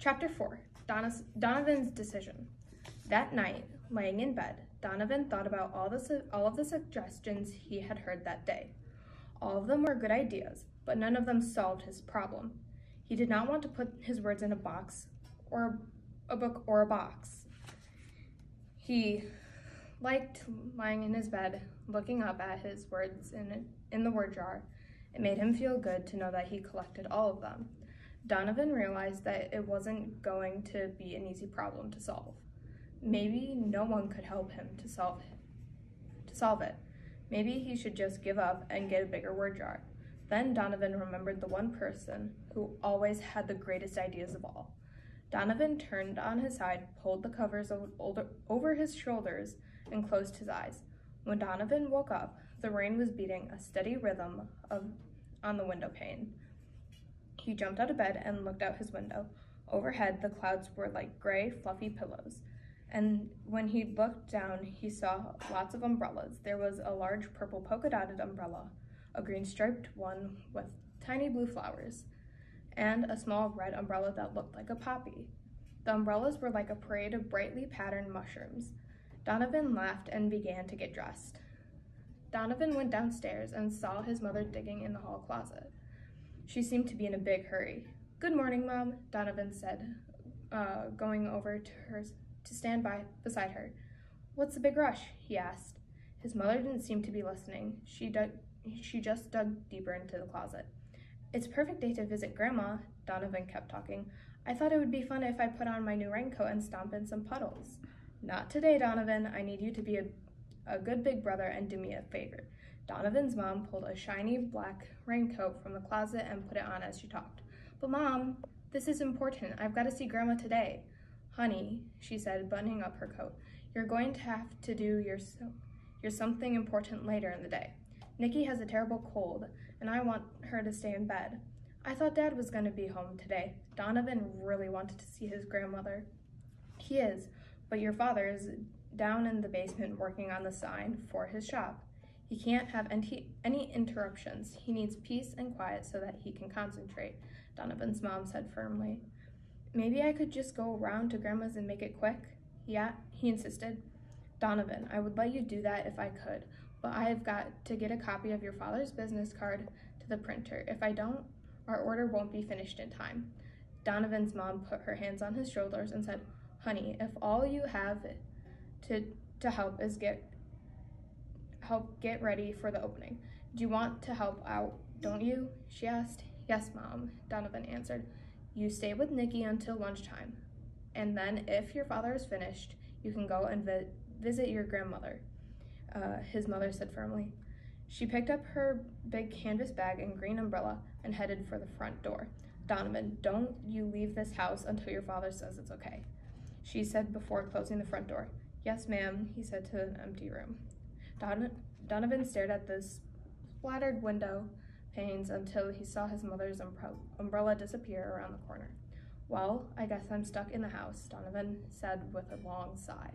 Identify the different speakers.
Speaker 1: Chapter 4, Donovan's Decision. That night, laying in bed, Donovan thought about all of the suggestions he had heard that day. All of them were good ideas, but none of them solved his problem. He did not want to put his words in a box, or a book, or a box. He liked lying in his bed, looking up at his words in the word jar. It made him feel good to know that he collected all of them. Donovan realized that it wasn't going to be an easy problem to solve. Maybe no one could help him to solve it. Maybe he should just give up and get a bigger word jar. Then Donovan remembered the one person who always had the greatest ideas of all. Donovan turned on his side, pulled the covers over his shoulders, and closed his eyes. When Donovan woke up, the rain was beating a steady rhythm on the window pane. He jumped out of bed and looked out his window. Overhead, the clouds were like gray, fluffy pillows. And when he looked down, he saw lots of umbrellas. There was a large purple polka-dotted umbrella, a green striped one with tiny blue flowers, and a small red umbrella that looked like a poppy. The umbrellas were like a parade of brightly patterned mushrooms. Donovan laughed and began to get dressed. Donovan went downstairs and saw his mother digging in the hall closet. She seemed to be in a big hurry. "Good morning, Mom," Donovan said, going over to her to stand beside her. "What's the big rush?" he asked. His mother didn't seem to be listening. She just dug deeper into the closet. "It's a perfect day to visit Grandma," Donovan kept talking. "I thought it would be fun if I put on my new raincoat and stomp in some puddles." "Not today, Donovan. I need you to be a good big brother and do me a favor." Donovan's mom pulled a shiny black raincoat from the closet and put it on as she talked. "But Mom, this is important. I've got to see Grandma today." "Honey," she said, buttoning up her coat, "you're going to have to do your something important later in the day. Nikki has a terrible cold, and I want her to stay in bed." "I thought Dad was going to be home today." Donovan really wanted to see his grandmother. "He is, but your father is down in the basement working on the sign for his shop. He can't have any interruptions. He needs peace and quiet so that he can concentrate," Donovan's mom said firmly. "Maybe I could just go around to Grandma's and make it quick?" he insisted. "Donovan, I would let you do that if I could, but I have got to get a copy of your father's business card to the printer. If I don't, our order won't be finished in time." Donovan's mom put her hands on his shoulders and said, "Honey, if all you have to help is get ready for the opening. Do you want to help out, don't you?" she asked. "Yes, Mom," Donovan answered. "You stay with Nikki until lunchtime, and then if your father is finished, you can go and visit your grandmother," his mother said firmly. She picked up her big canvas bag and green umbrella and headed for the front door. "Donovan, don't you leave this house until your father says it's okay," she said before closing the front door. "Yes, ma'am," he said to an empty room. Donovan stared at the splattered window panes until he saw his mother's umbrella disappear around the corner. "Well, I guess I'm stuck in the house," Donovan said with a long sigh.